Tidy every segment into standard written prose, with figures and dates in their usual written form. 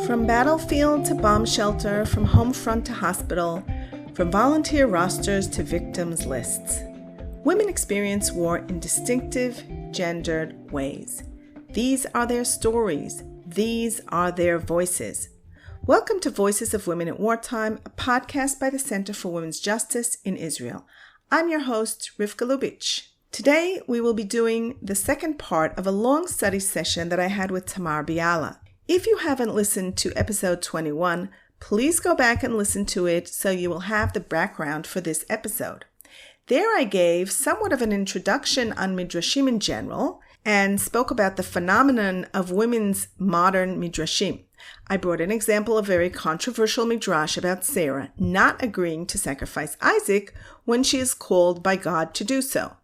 From battlefield to bomb shelter, from home front to hospital, from volunteer rosters to victims lists, women experience war in distinctive, gendered ways. These are their stories. These are their voices. Welcome to Voices of Women at Wartime, a podcast by the Center for Women's Justice in Israel. I'm your host, Rivka Lubitsch. Today, we will be doing the second part of a long study session that I had with Tamar Biala. If you haven't listened to episode 21, please go back and listen to it so you will have the background for this episode. There I gave somewhat of an introduction on Midrashim in general and spoke about the phenomenon of women's modern Midrashim. I brought an example of a very controversial Midrash about Sarah not agreeing to sacrifice Isaac when she is called by God to do so.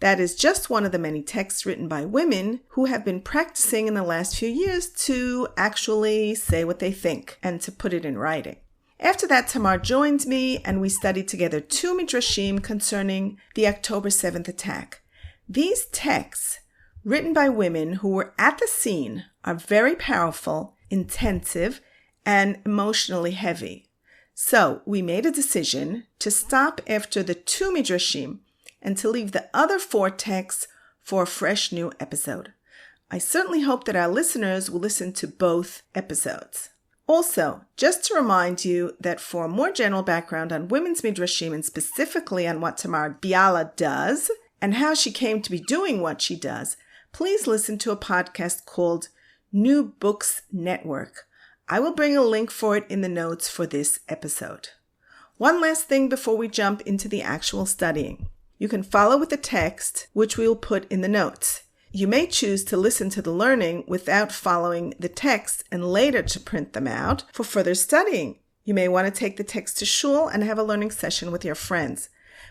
That is just one of the many texts written by women who have been practicing in the last few years to actually say what they think and to put it in writing. After that, Tamar joined me and we studied together two Midrashim concerning the October 7th attack. These texts, written by women who were at the scene, are very powerful, intensive, and emotionally heavy. So we made a decision to stop after the two Midrashim and to leave the other four texts for a fresh new episode. I certainly hope that our listeners will listen to both episodes. Also, just to remind you that for a more general background on women's Midrashim and specifically on what Tamar Biala does and how she came to be doing what she does, please listen to a podcast called New Books Network. I will bring a link for it in the notes for this episode. One last thing before we jump into the actual studying. You can follow with the text, which we will put in the notes. You may choose to listen to the learning without following the text and later to print them out for further studying. You may want to take the text to shul and have a learning session with your friends.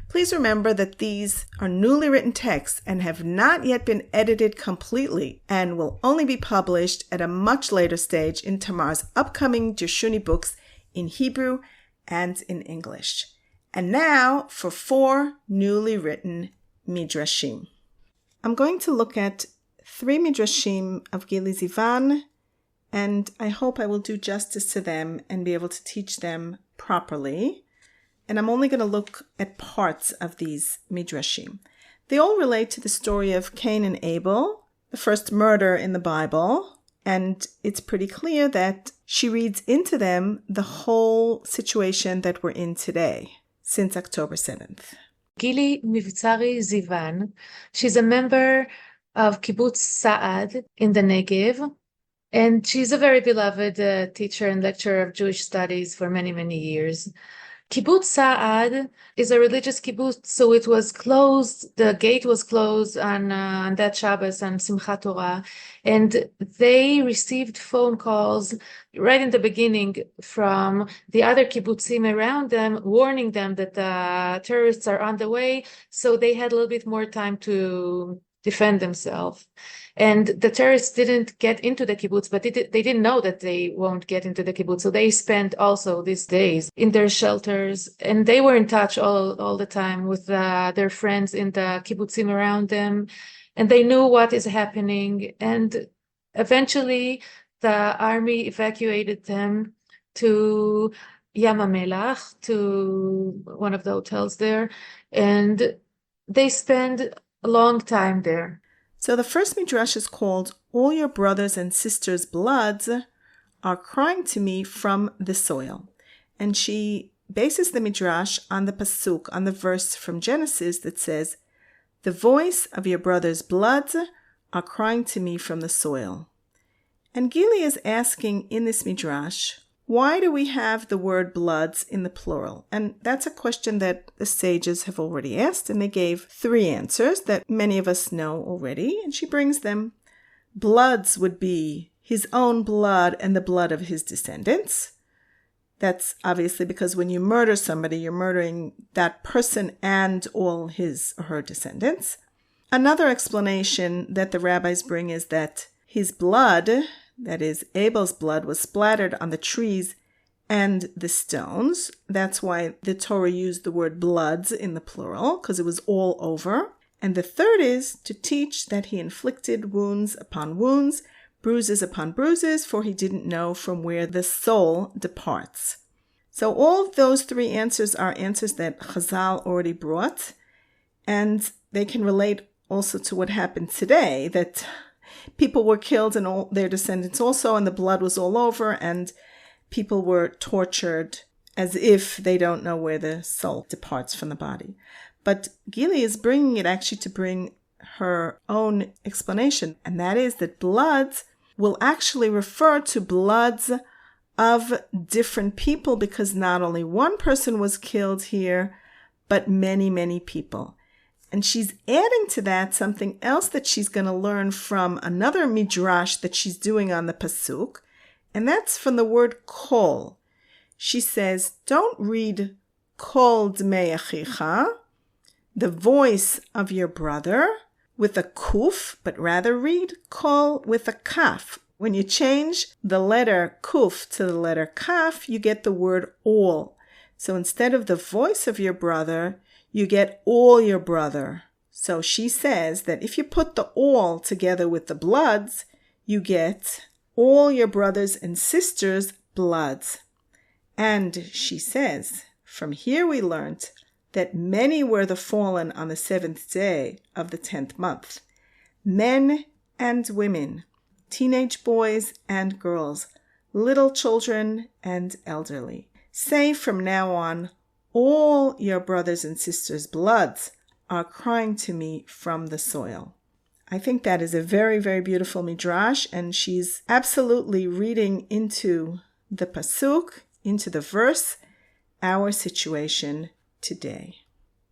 Please remember that these are newly written texts and have not yet been edited completely and will only be published at a much later stage in Tamar's upcoming Dirshuni books in Hebrew and in English. And now for four newly written Midrashim. I'm going to look at three Midrashim of Gili Zivan, and I hope I will do justice to them and be able to teach them properly. And I'm only going to look at parts of these Midrashim. They all relate to the story of Cain and Abel, the first murder in the Bible, and it's pretty clear that she reads into them the whole situation that we're in today, since October 7th. Gili Mivtzari Zivan. She's a member of Kibbutz Sa'ad in the Negev, and she's a very beloved teacher and lecturer of Jewish studies for many, many years. Kibbutz Sa'ad is a religious kibbutz, so it was closed. The gate was closed on that Shabbos, on Simchat Torah, and they received phone calls right in the beginning from the other kibbutzim around them, warning them that the terrorists are on the way. So they had a little bit more time to defend themselves. And the terrorists didn't get into the kibbutz, but they didn't know that they won't get into the kibbutz. So they spent also these days in their shelters, and they were in touch all the time with their friends in the kibbutzim around them, and they knew what is happening. And eventually, the army evacuated them to Yam HaMelach, to one of the hotels there, and they spent a long time there. So the first Midrash is called, All Your Brothers and Sisters' Bloods Are Crying to Me from the Soil. And she bases the Midrash on the pasuk, on the verse from Genesis that says, The voice of your brothers' bloods are crying to me from the soil. And Gili is asking in this Midrash, why do we have the word bloods in the plural? And that's a question that the sages have already asked, and they gave three answers that many of us know already, and she brings them. Bloods would be his own blood and the blood of his descendants. That's obviously because when you murder somebody, you're murdering that person and all his or her descendants. Another explanation that the rabbis bring is that his blood, that is, Abel's blood, was splattered on the trees and the stones. That's why the Torah used the word bloods in the plural, because it was all over. And the third is to teach that he inflicted wounds upon wounds, bruises upon bruises, for he didn't know from where the soul departs. So all of those three answers are answers that Chazal already brought, and they can relate also to what happened today, that people were killed and all their descendants also, and the blood was all over, and people were tortured as if they don't know where the soul departs from the body. But Gili is bringing it actually to bring her own explanation, and that is that bloods will actually refer to bloods of different people, because not only one person was killed here, but many, many people. And she's adding to that something else that she's going to learn from another midrash that she's doing on the pasuk, and that's from the word kol. She says, don't read kol dmei achicha, the voice of your brother, with a kuf, but rather read kol with a kaf. When you change the letter kuf to the letter kaf, you get the word all. So instead of the voice of your brother, you get all your brother. So she says that if you put the all together with the bloods, you get all your brothers and sisters' bloods. And she says, from here we learnt that many were the fallen on the 7th day of the 10th month, men and women, teenage boys and girls, little children and elderly. Say from now on, all your brothers and sisters' bloods are crying to me from the soil. I think that is a very, very beautiful midrash, and she's absolutely reading into the pasuk, into the verse, our situation today.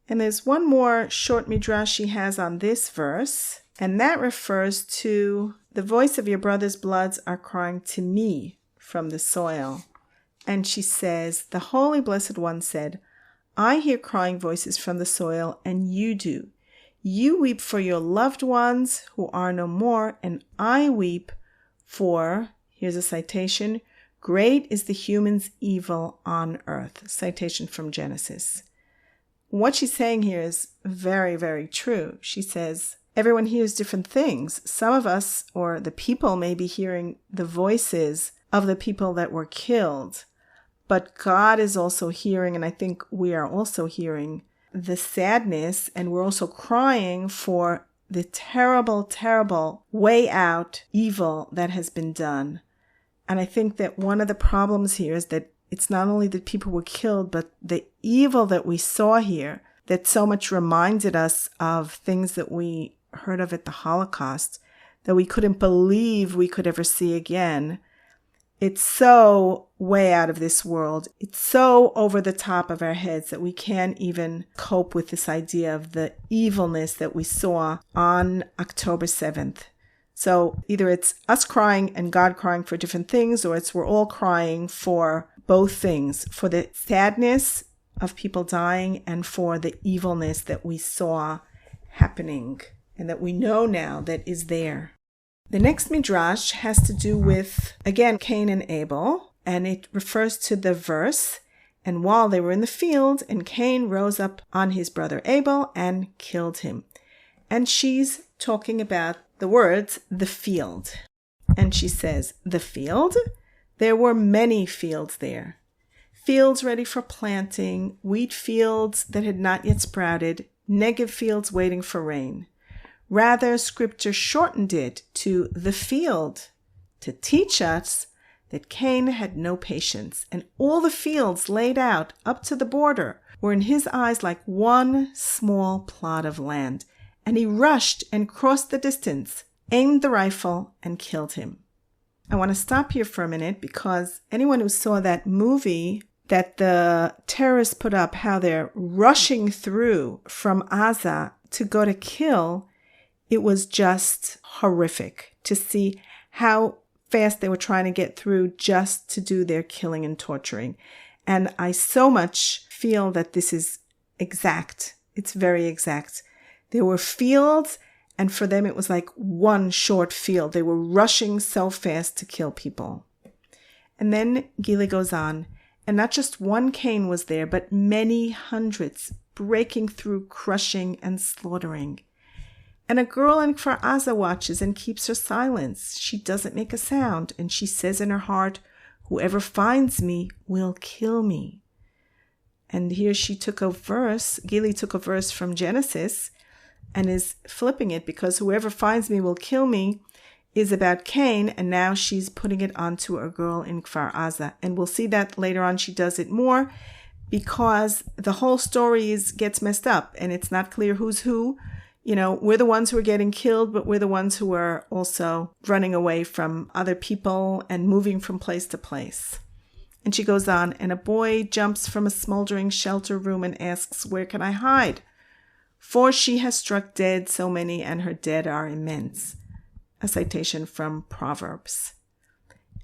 And there's one more short midrash she has on this verse, and that refers to the voice of your brother's bloods are crying to me from the soil. And she says, the Holy Blessed One said, I hear crying voices from the soil, and you do. You weep for your loved ones who are no more, and I weep for, here's a citation, great is the human's evil on earth. Citation from Genesis. What she's saying here is very, very true. She says, everyone hears different things. Some of us, or the people, may be hearing the voices of the people that were killed. But God is also hearing, and I think we are also hearing, the sadness, and we're also crying for the terrible, terrible way out evil that has been done. And I think that one of the problems here is that it's not only that people were killed, but the evil that we saw here that so much reminded us of things that we heard of at the Holocaust that we couldn't believe we could ever see again. It's so way out of this world. It's so over the top of our heads that we can't even cope with this idea of the evilness that we saw on October 7th. So either it's us crying and God crying for different things, or it's we're all crying for both things, for the sadness of people dying and for the evilness that we saw happening and that we know now that is there. The next midrash has to do with, again, Cain and Abel, and it refers to the verse, and while they were in the field, and Cain rose up on his brother Abel and killed him. And she's talking about the words, the field. And she says, the field? There were many fields there. Fields ready for planting, wheat fields that had not yet sprouted, Negev fields waiting for rain. Rather, Scripture shortened it to the field to teach us that Cain had no patience, and all the fields laid out up to the border were in his eyes like one small plot of land, and he rushed and crossed the distance, aimed the rifle, and killed him. I want to stop here for a minute because anyone who saw that movie that the terrorists put up, how they're rushing through from Gaza to go to kill, it was just horrific to see how fast they were trying to get through just to do their killing and torturing. And I so much feel that this is exact. It's very exact. There were fields, and for them it was like one short field. They were rushing so fast to kill people. And then Gili goes on, and not just one Cain was there, but many hundreds breaking through, crushing and slaughtering. And a girl in Kfar Aza watches and keeps her silence. She doesn't make a sound, and she says in her heart, whoever finds me will kill me. And here she took a verse, Gili took a verse from Genesis and is flipping it, because whoever finds me will kill me is about Cain, and now she's putting it onto a girl in Kfar Aza. And we'll see that later on she does it more, because the whole story gets messed up and it's not clear who's who. We're the ones who are getting killed, but we're the ones who are also running away from other people and moving from place to place. And she goes on, and a boy jumps from a smoldering shelter room and asks, where can I hide? For she has struck dead so many, and her dead are immense. A citation from Proverbs.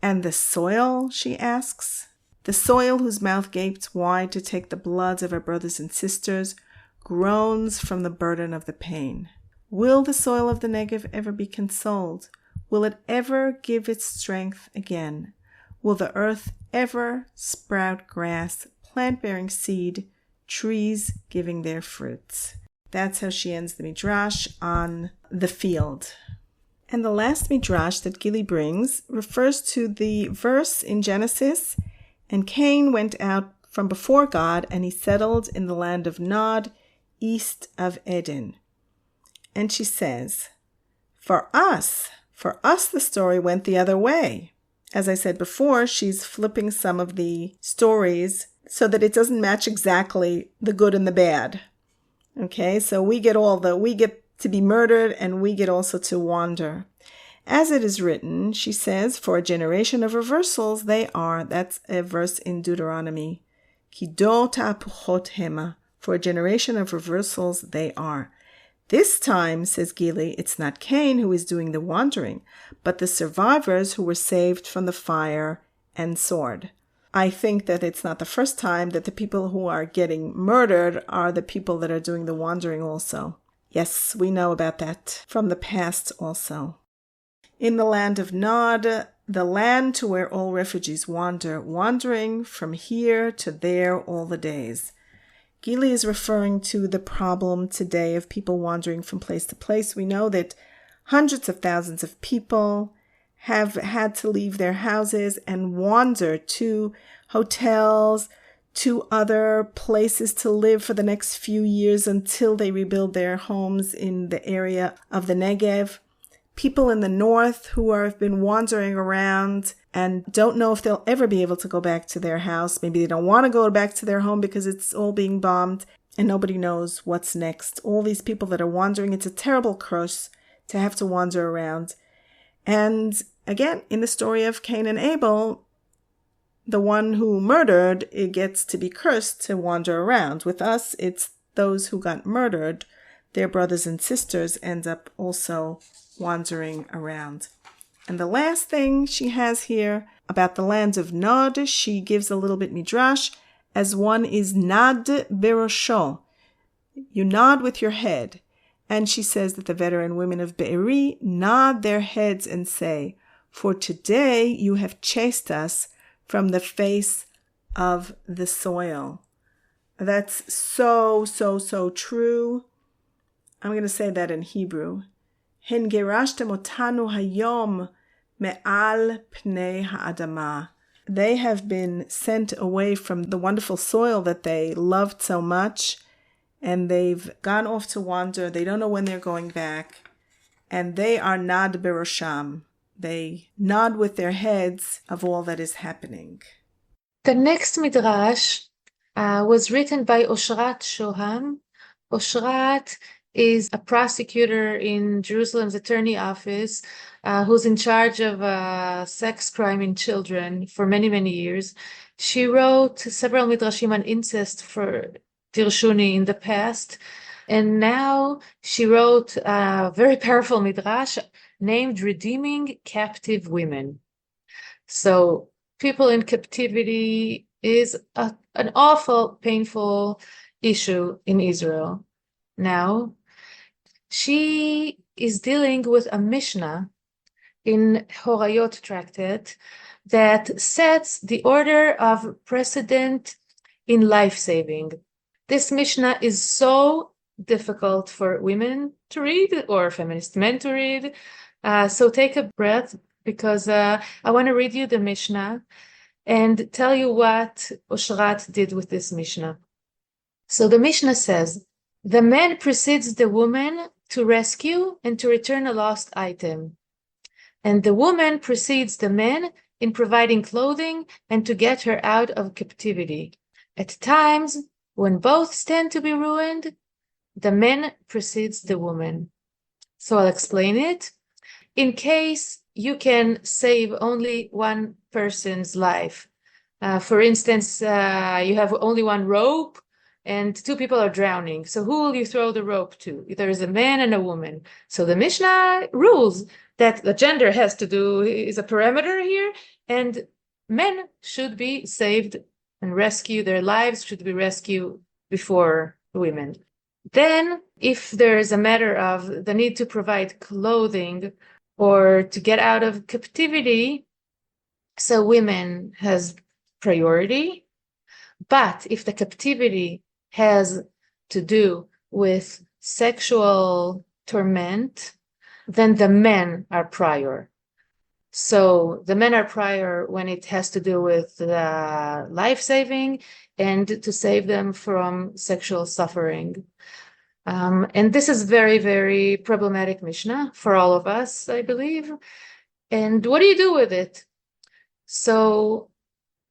And the soil, she asks? The soil whose mouth gaped wide to take the bloods of her brothers and sisters groans from the burden of the pain. Will the soil of the Negev ever be consoled? Will it ever give its strength again? Will the earth ever sprout grass, plant-bearing seed, trees giving their fruits? That's how she ends the Midrash on the field. And the last Midrash that Gili brings refers to the verse in Genesis, and Cain went out from before God, and he settled in the land of Nod, east of Eden. And she says, for us the story went the other way. As I said before, she's flipping some of the stories so that it doesn't match exactly the good and the bad. Okay, so we get to be murdered, and we get also to wander. As it is written, she says, for a generation of reversals they are. That's a verse in Deuteronomy. Kidor ta'apuchot hema. For a generation of reversals they are. This time, says Gili, it's not Cain who is doing the wandering, but the survivors who were saved from the fire and sword. I think that it's not the first time that the people who are getting murdered are the people that are doing the wandering also. Yes, we know about that from the past also. In the land of Nod, the land to where all refugees wander, wandering from here to there all the days. Gili is referring to the problem today of people wandering from place to place. We know that hundreds of thousands of people have had to leave their houses and wander to hotels, to other places to live for the next few years until they rebuild their homes in the area of the Negev. People in the north who have been wandering around and don't know if they'll ever be able to go back to their house. Maybe they don't want to go back to their home because it's all being bombed and nobody knows what's next. All these people that are wandering, it's a terrible curse to have to wander around. And again, in the story of Cain and Abel, the one who murdered, it gets to be cursed to wander around. With us, it's those who got murdered, their brothers and sisters end up also wandering around. And the last thing she has here about the land of Nod, she gives a little bit midrash, as one is nad berosho. You nod with your head. And she says that the veteran women of Be'eri nod their heads and say, for today you have chased us from the face of the soil. That's so true. I'm going to say that in Hebrew. Hen gerashtem otanu hayom me'al pnei ha'adama. They have been sent away from the wonderful soil that they loved so much, and they've gone off to wander. They don't know when they're going back, and they are nad berosham. They nod with their heads of all that is happening. The next midrash was written by Oshrat Shoham. Oshrat is a prosecutor in Jerusalem's attorney office who's in charge of sex crime in children for many years. She wrote several midrashim on incest for Dirshuni in the past, and now she wrote a very powerful midrash named Redeeming Captive Women. So people in captivity is an awful, painful issue in Israel. Now, she is dealing with a Mishnah in Horayot tractate that sets the order of precedent in life-saving. This Mishnah is so difficult for women to read or feminist men to read. So take a breath, because I want to read you the Mishnah and tell you what Oshrat did with this Mishnah. So the Mishnah says, the man precedes the woman to rescue and to return a lost item. And the woman precedes the man in providing clothing and to get her out of captivity. At times, when both stand to be ruined, the man precedes the woman. So I'll explain it. In case you can save only one person's life. For instance, you have only one rope and two people are drowning. So who will you throw the rope to? There is a man and a woman. So the Mishnah rules that the gender is a parameter here, and men should be saved and rescued. Their lives should be rescued before women. Then, if there is a matter of the need to provide clothing or to get out of captivity, so women has priority. But if the captivity has to do with sexual torment, then the men are prior. So the men are prior when it has to do with life-saving and to save them from sexual suffering. And this is very, very problematic Mishnah for all of us, I believe. And what do you do with it? So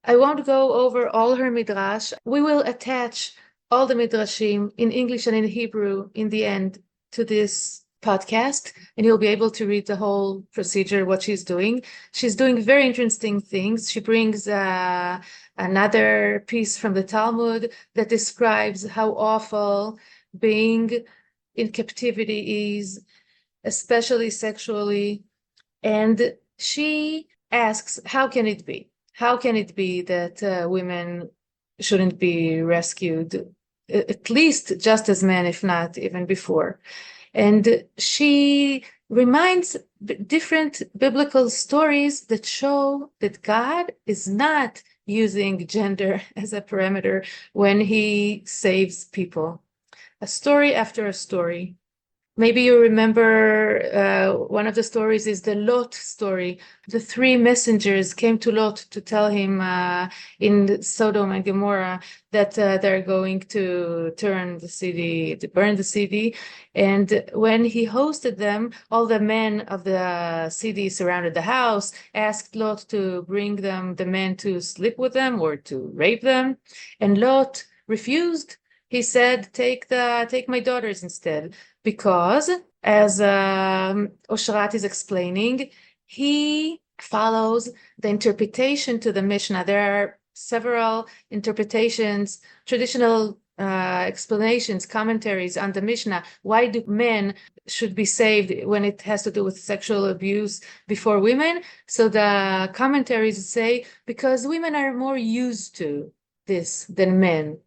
I won't go over all her Midrash. We will attach all the Midrashim in English and in Hebrew in the end to this podcast, and you'll be able to read the whole procedure, what she's doing. She's doing very interesting things. She brings another piece from the Talmud that describes how awful being in captivity is, especially sexually. And she asks, how can it be? How can it be that women shouldn't be rescued, at least just as men, if not even before? And she reminds different biblical stories that show that God is not using gender as a parameter when he saves people. A story after a story. Maybe you remember one of the stories is the Lot story. The three messengers came to Lot to tell him in Sodom and Gomorrah that they're going to turn the city, to burn the city. And when he hosted them, all the men of the city surrounded the house, asked Lot to bring them the men to sleep with them or to rape them. And Lot refused. He said, take my daughters instead. Because, as Oshrat is explaining, he follows the interpretation to the Mishnah. There are several interpretations, traditional explanations, commentaries on the Mishnah. Why do men should be saved when it has to do with sexual abuse before women? So the commentaries say, because women are more used to this than men.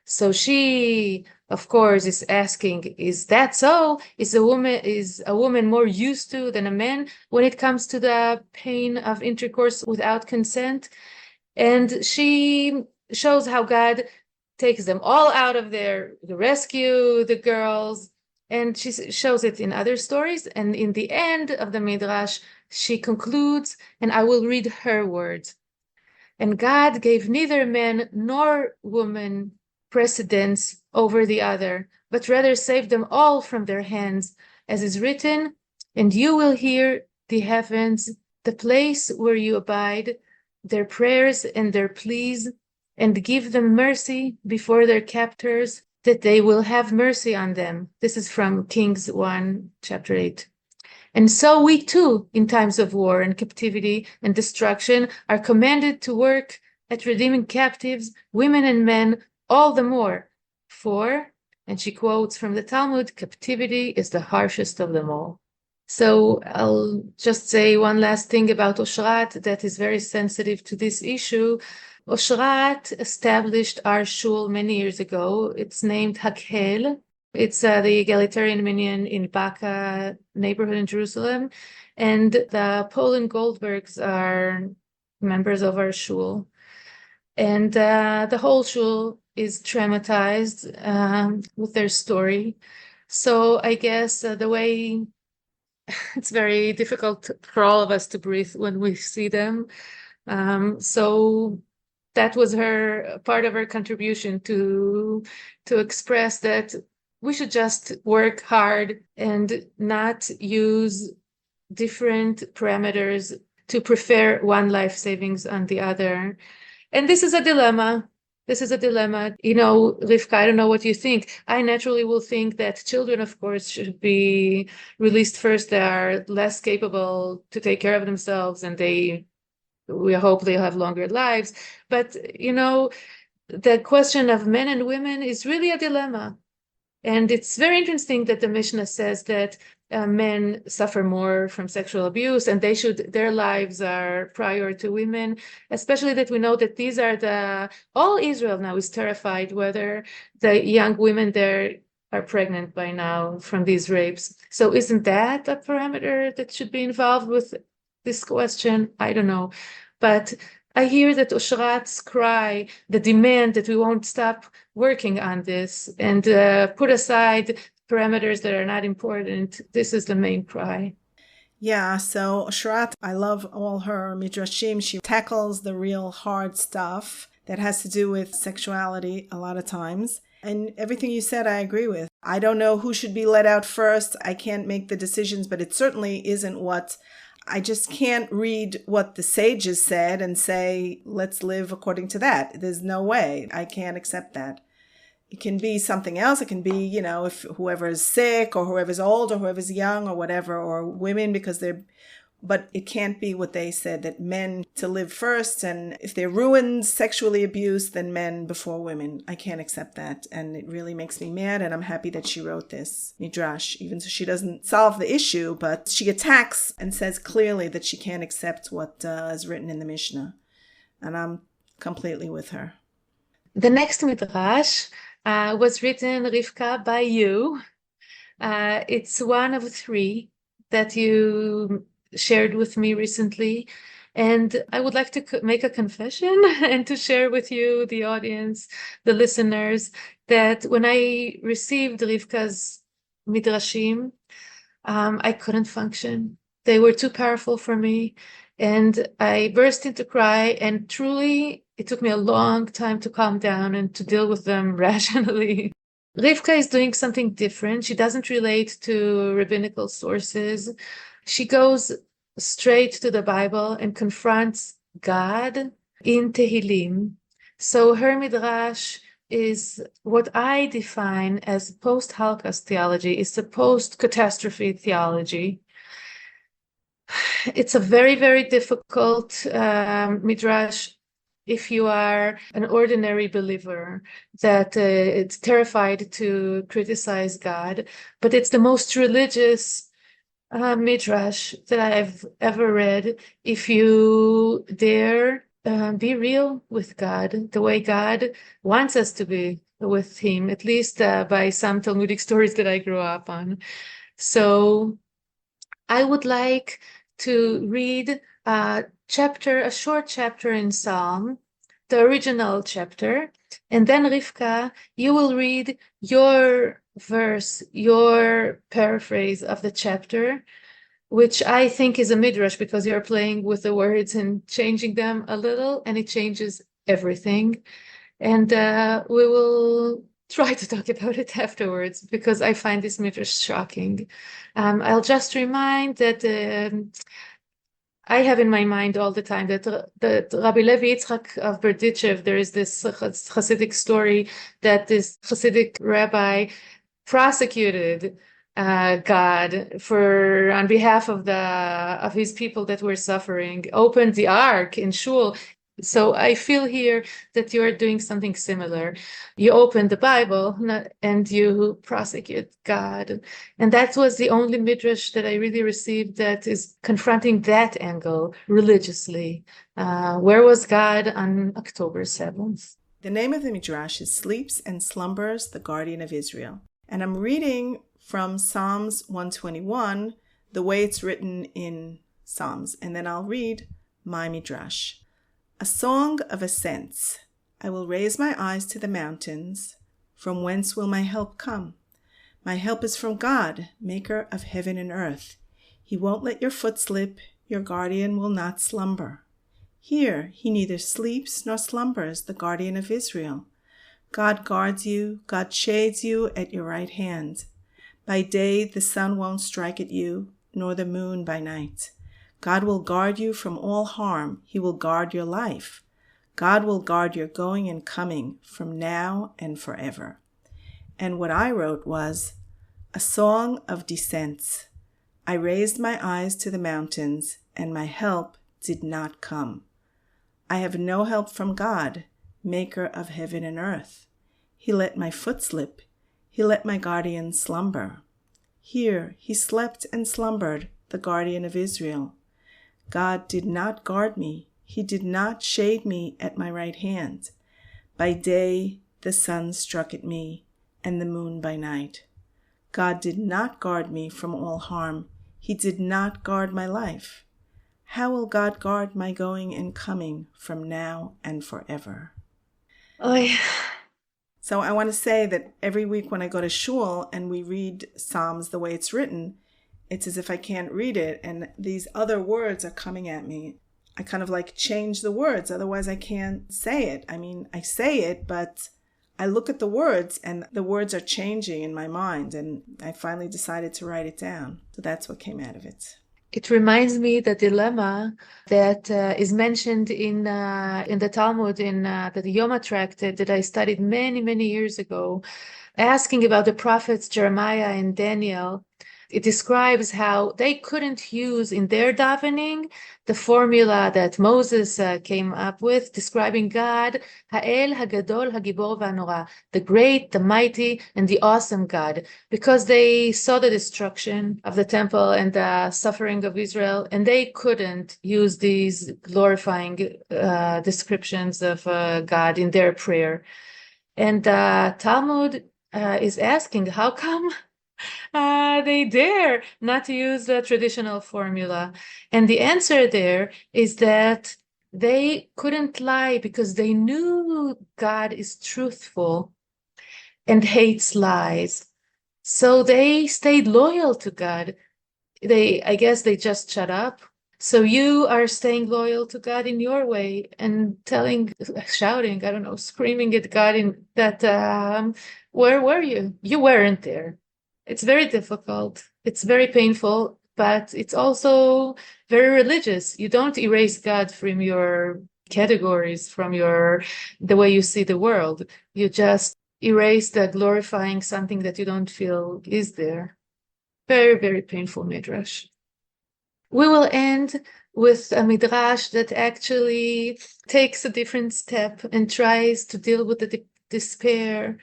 So she, of course, is asking, is that so? Is a woman more used to than a man when it comes to the pain of intercourse without consent? And she shows how God takes them all out of there, to rescue the girls, and she shows it in other stories. And in the end of the Midrash, she concludes, and I will read her words. And God gave neither man nor woman precedence over the other, but rather saved them all from their hands, as is written, and you will hear the heavens, the place where you abide, their prayers and their pleas, and give them mercy before their captors, that they will have mercy on them. This is from Kings 1, chapter 8. And so we too, in times of war and captivity and destruction, are commanded to work at redeeming captives, women and men, all the more. For, and she quotes from the Talmud, captivity is the harshest of them all. So I'll just say one last thing about Oshrat that is very sensitive to this issue. Oshrat established our shul many years ago. It's named Hakhel. It's the egalitarian minyan in Baka neighborhood in Jerusalem. And the Poland Goldbergs are members of our shul. And the whole shul is traumatized with their story. So I guess the way it's very difficult for all of us to breathe when we see them. So that was her part of her contribution to express that we should just work hard and not use different parameters to prefer one life savings on the other. And this is a dilemma. This is a dilemma. Rivka, I don't know what you think. I naturally will think that children, of course, should be released first. They are less capable to take care of themselves, and we hope they'll have longer lives. But, the question of men and women is really a dilemma. And it's very interesting that the Mishnah says that men suffer more from sexual abuse and their lives are prior to women, especially that we know that all Israel now is terrified whether the young women there are pregnant by now from these rapes. So isn't that a parameter that should be involved with this question? I don't know. But I hear that Oshrat's cry, the demand that we won't stop working on this and put aside parameters that are not important. This is the main cry. Yeah, so Oshrat, I love all her Midrashim. She tackles the real hard stuff that has to do with sexuality a lot of times. And everything you said, I agree with. I don't know who should be let out first. I can't make the decisions, but it certainly isn't I just can't read what the sages said and say, let's live according to that. There's no way. I can't accept that. It can be something else. It can be, if whoever is sick or whoever's old or whoever's young or whatever, or women but it can't be what they said, that men to live first. And if they're ruined, sexually abused, then men before women. I can't accept that. And it really makes me mad. And I'm happy that she wrote this Midrash, even so she doesn't solve the issue, but she attacks and says clearly that she can't accept what is written in the Mishnah. And I'm completely with her. The next Midrash was written, Rivka, by you. It's one of 3 that you shared with me recently. And I would like to make a confession and to share with you, the audience, the listeners, that when I received Rivka's Midrashim, I couldn't function. They were too powerful for me. And I burst into cry, and truly, it took me a long time to calm down and to deal with them rationally. Rivka is doing something different. She doesn't relate to rabbinical sources. She goes straight to the Bible and confronts God in Tehillim. So her Midrash is what I define as post-Holocaust theology. It's a post-catastrophe theology. It's a very, very difficult Midrash if you are an ordinary believer that it's terrified to criticize God, but it's the most religious Midrash that I've ever read. If you dare be real with God, the way God wants us to be with Him, at least by some Talmudic stories that I grew up on. So I would like to read a short chapter in Psalm, the original chapter, and then Rivka, you will read your verse, your paraphrase of the chapter, which I think is a midrash because you're playing with the words and changing them a little, and it changes everything. And we will try to talk about it afterwards because I find this midrash shocking. I'll just remind that I have in my mind all the time that Rabbi Levi Yitzchak of Berdichev, there is this Hasidic story that this Hasidic rabbi prosecuted God on behalf of his people that were suffering, opened the ark in Shul. So I feel here that you are doing something similar. You open the Bible and you prosecute God. And that was the only midrash that I really received that is confronting that angle religiously. Where was God on October 7th? The name of the midrash is Sleeps and Slumbers, the Guardian of Israel. And I'm reading from Psalms 121, the way it's written in Psalms. And then I'll read my midrash. A song of ascents. I will raise my eyes to the mountains. From whence will my help come? My help is from God, maker of heaven and earth. He won't let your foot slip. Your guardian will not slumber. Here he neither sleeps nor slumbers, the guardian of Israel. God guards you, God shades you at your right hand. By day the sun won't strike at you, nor the moon by night. God will guard you from all harm. He will guard your life. God will guard your going and coming from now and forever. And what I wrote was, a song of descents. I raised my eyes to the mountains, and my help did not come. I have no help from God, maker of heaven and earth. He let my foot slip. He let my guardian slumber. Here he slept and slumbered, the guardian of Israel. God did not guard me. He did not shade me at my right hand. By day the sun struck at me, and the moon by night. God did not guard me from all harm. He did not guard my life. How will God guard my going and coming from now and forever? Oy. So I want to say that every week when I go to shul and we read Psalms the way it's written, it's as if I can't read it and these other words are coming at me. I kind of like change the words, otherwise I can't say it. I mean, I say it, but I look at the words and the words are changing in my mind, and I finally decided to write it down. So that's what came out of it. It reminds me the dilemma that is mentioned in the Talmud, in the Yoma tractate that I studied many, many years ago, asking about the prophets Jeremiah and Daniel. It describes how they couldn't use in their davening the formula that Moses came up with, describing God, Ha'el, Hagadol, Hagibor, V'Anora, the great, the mighty, and the awesome God, because they saw the destruction of the temple and the suffering of Israel, and they couldn't use these glorifying descriptions of God in their prayer. And Talmud is asking, how come they dare not to use the traditional formula? And the answer there is that they couldn't lie because they knew God is truthful and hates lies. So they stayed loyal to God. I guess they just shut up. So you are staying loyal to God in your way and shouting, I don't know, screaming at God in that, where were you? You weren't there. It's very difficult. It's very painful, but it's also very religious. You don't erase God from your categories, from the way you see the world. You just erase the glorifying something that you don't feel is there. Very, very painful midrash. We will end with a midrash that actually takes a different step and tries to deal with the despair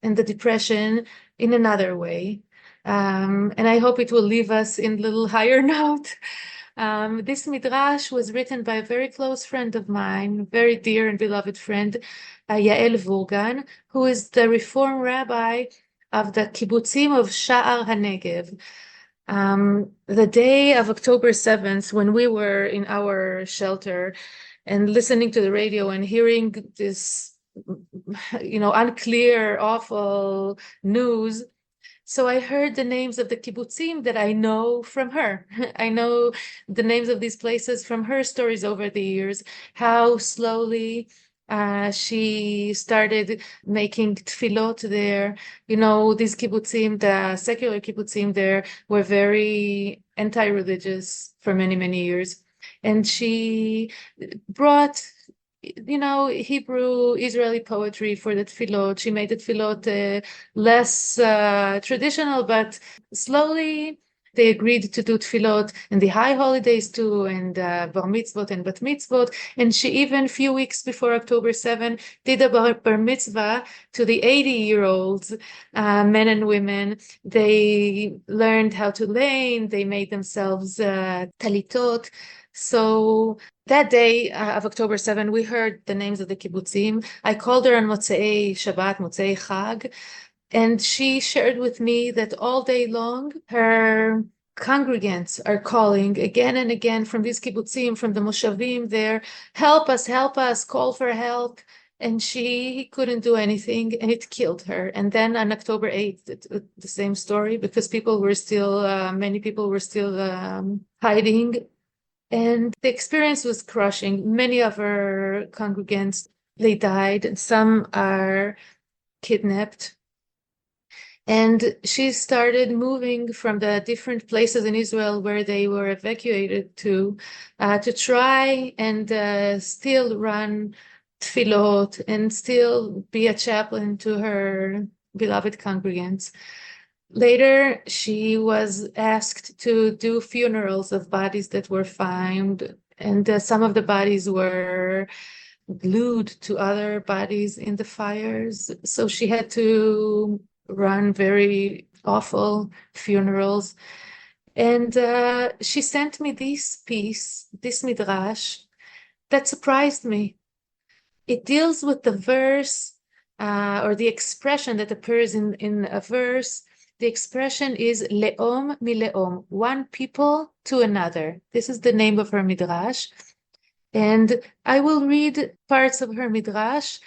and the depression in another way. And I hope it will leave us in a little higher note. This midrash was written by a very close friend of mine, very dear and beloved friend, Yael Vurgan, who is the Reform rabbi of the kibbutzim of Sha'ar HaNegev. The day of October 7th, when we were in our shelter and listening to the radio and hearing this, unclear, awful news, so I heard the names of the kibbutzim that I know from her. I know the names of these places from her stories over the years, how slowly she started making tefillot there. These kibbutzim, the secular kibbutzim there, were very anti-religious for many, many years. And she brought Hebrew Israeli poetry for the tefillot. She made the tefillot less traditional, but slowly they agreed to do tefillot in the high holidays too, and bar mitzvot and bat mitzvot. And she even, a few weeks before October 7, did a bar mitzvah to the 80-year-olds, men and women. They learned how to lane. They made themselves talitot. So that day of October 7, we heard the names of the kibbutzim. I called her on Motzei Shabbat, Motzei Chag, and she shared with me that all day long, her congregants are calling again and again from these kibbutzim, from the moshavim there, help us, call for help. And she couldn't do anything, and it killed her. And then on October 8th, the same story, because many people were still hiding. And the experience was crushing. Many of her congregants, they died, and some are kidnapped. And she started moving from the different places in Israel where they were evacuated to try and still run tefillot and still be a chaplain to her beloved congregants. Later, she was asked to do funerals of bodies that were found, and some of the bodies were glued to other bodies in the fires. So she had to run very awful funerals. And she sent me this piece, this midrash, that surprised me. It deals with the verse or the expression that appears in a verse. The expression is le'om mile'om, one people to another. This is the name of her midrash. And I will read parts of her midrash,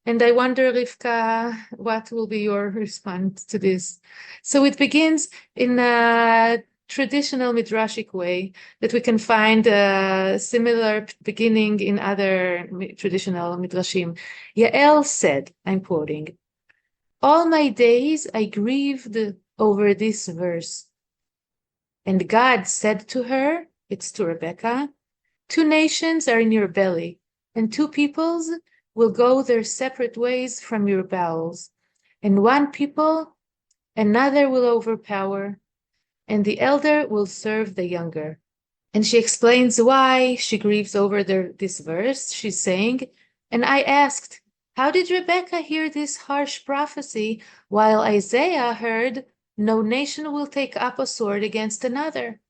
and I wonder, Rivka, what will be your response to this? So it begins in a traditional midrashic way that we can find a similar beginning in other traditional midrashim. Yael said, I'm quoting, all my days I grieved over this verse. And God said to her, it's to Rebecca, 2 nations are in your belly, and 2 peoples will go their separate ways from your bowels. And 1 people, another will overpower, and the elder will serve the younger. And she explains why she grieves over this verse. She's saying, and I asked, how did Rebecca hear this harsh prophecy while Isaiah heard, no nation will take up a sword against another?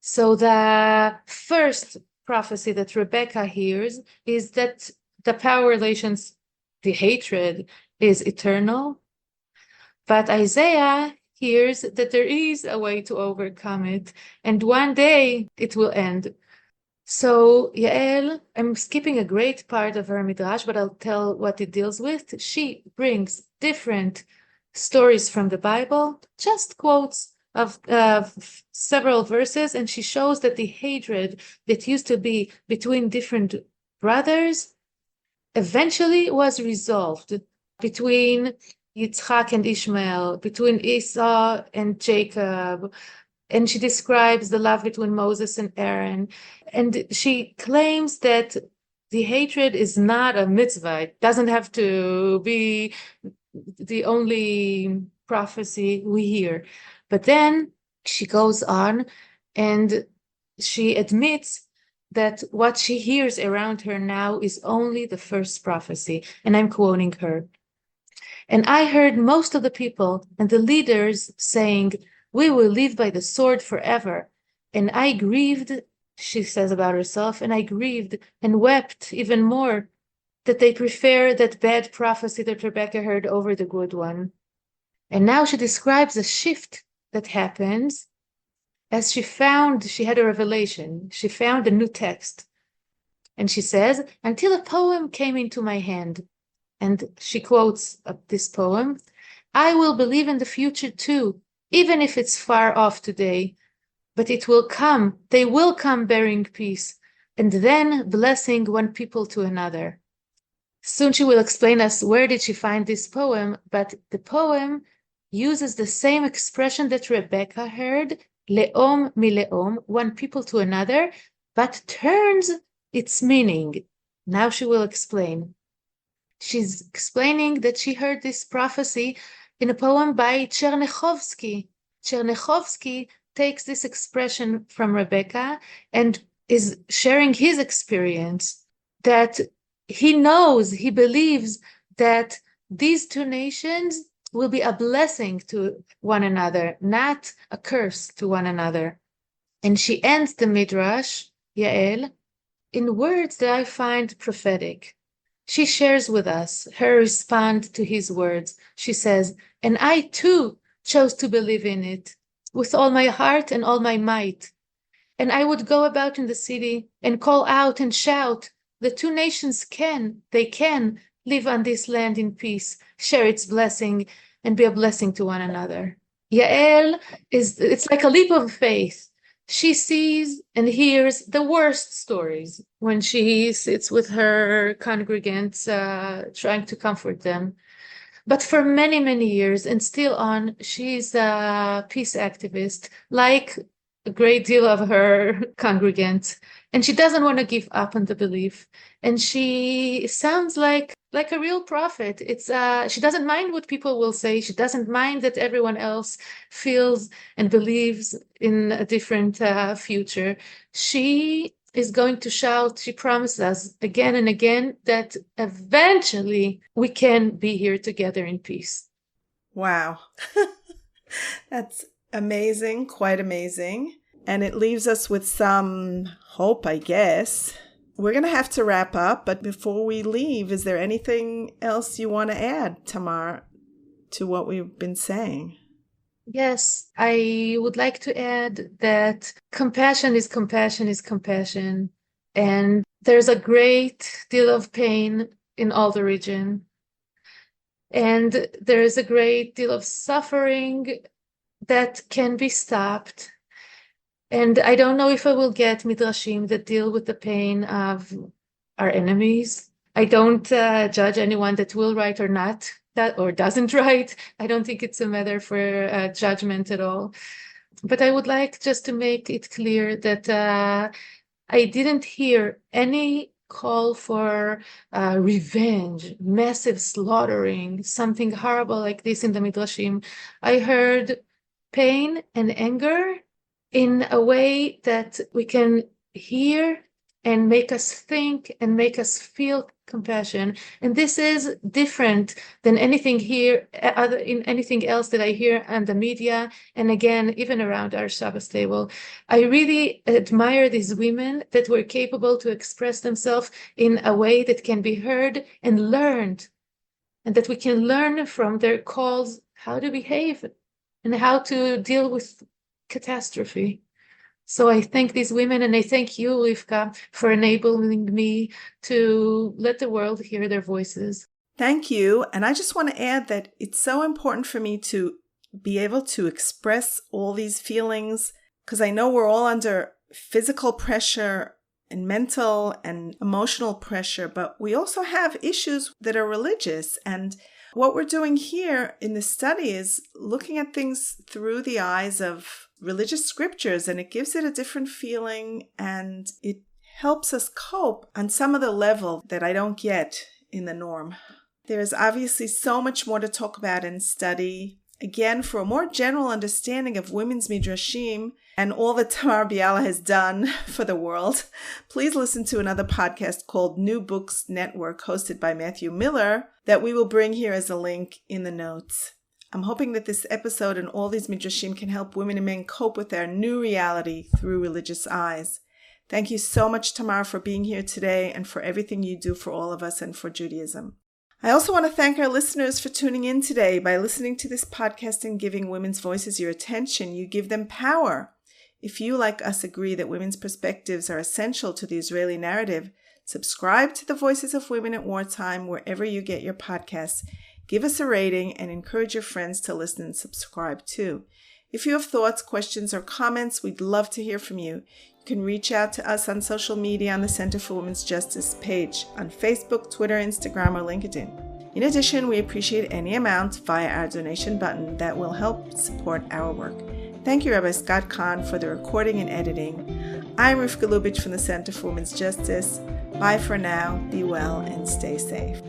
So the first prophecy that Rebecca hears is that the power relations, the hatred, is eternal. But Isaiah hears that there is a way to overcome it, and one day it will end. So Yael, I'm skipping a great part of her midrash, but I'll tell what it deals with. She brings different stories from the Bible, just quotes of several verses, and she shows that the hatred that used to be between different brothers eventually was resolved between Yitzchak and Ishmael, between Esau and Jacob. And she describes the love between Moses and Aaron. And she claims that the hatred is not a mitzvah. It doesn't have to be the only prophecy we hear. But then she goes on and she admits that what she hears around her now is only the first prophecy. And I'm quoting her. And I heard most of the people and the leaders saying, we will live by the sword forever. And I grieved, she says about herself, and I grieved and wept even more that they prefer that bad prophecy that Rebecca heard over the good one. And now she describes a shift that happens as she had a revelation. She found a new text. And she says, until a poem came into my hand. And she quotes this poem, I will believe in the future too, even if it's far off today. But it will come, they will come bearing peace, and then blessing one people to another. Soon she will explain us where did she find this poem, but the poem uses the same expression that Rebecca heard, le'om mile'om, one people to another, but turns its meaning. Now she will explain. She's explaining that she heard this prophecy in a poem by Chernichovsky. Chernichovsky takes this expression from Rebecca and is sharing his experience that he knows, he believes that these 2 nations will be a blessing to one another, not a curse to one another. And she ends the Midrash, Yael, in words that I find prophetic. She shares with us her response to his words. She says, and I too chose to believe in it. with all my heart and all my might. And I would go about in the city and call out and shout, the two nations can live on this land in peace, share its blessing, and be a blessing to one another. Yael it's like a leap of faith. She sees and hears the worst stories when she sits with her congregants, trying to comfort them. But for many, many years and still on, she's a peace activist, like a great deal of her congregants. And she doesn't want to give up on the belief. And she sounds like a real prophet. She doesn't mind what people will say. She doesn't mind that everyone else feels and believes in a different future. She is going to shout. She promises us again and again that eventually we can be here together in peace. Wow. That's amazing, quite amazing. And it leaves us with some hope, I guess. We're going to have to wrap up, but before we leave, is there anything else you want to add, Tamar, to what we've been saying? Yes, I would like to add that compassion is compassion is compassion. And there's a great deal of pain in all the region. And there is a great deal of suffering that can be stopped. And I don't know if I will get Midrashim that deal with the pain of our enemies. I don't judge anyone that will write or not, that or doesn't write. I don't think it's a matter for judgment at all. But I would like just to make it clear that I didn't hear any call for revenge, massive slaughtering, something horrible like this in the Midrashim. I heard pain and anger in a way that we can hear and make us think and make us feel compassion. And this is different than anything in anything else that I hear on the media, and again, even around our Shabbos table. I really admire these women that were capable to express themselves in a way that can be heard and learned, and that we can learn from their calls how to behave and how to deal with catastrophe. So I thank these women, and I thank you, Rivka, for enabling me to let the world hear their voices. Thank you. And I just want to add that it's so important for me to be able to express all these feelings, because I know we're all under physical pressure and mental and emotional pressure, but we also have issues that are religious. And what we're doing here in this study is looking at things through the eyes of religious scriptures, and it gives it a different feeling, and it helps us cope on some of the level that I don't get in the norm. There's obviously so much more to talk about and study. Again, for a more general understanding of women's Midrashim and all that Tamar Biala has done for the world, please listen to another podcast called New Books Network, hosted by Matthew Miller, that we will bring here as a link in the notes. I'm hoping that this episode and all these Midrashim can help women and men cope with their new reality through religious eyes. Thank you so much, Tamar, for being here today and for everything you do for all of us and for Judaism. I also want to thank our listeners for tuning in today. By listening to this podcast and giving women's voices your attention, you give them power. If you, like us, agree that women's perspectives are essential to the Israeli narrative, subscribe to the Voices of Women at Wartime wherever you get your podcasts. Give us a rating and encourage your friends to listen and subscribe too. If you have thoughts, questions, or comments, we'd love to hear from you. You can reach out to us on social media on the Center for Women's Justice page on Facebook, Twitter, Instagram, or LinkedIn. In addition, we appreciate any amount via our donation button that will help support our work. Thank you, Rabbi Scott Kahn, for the recording and editing. I'm Rivka Lubitch from the Center for Women's Justice. Bye for now, be well, and stay safe.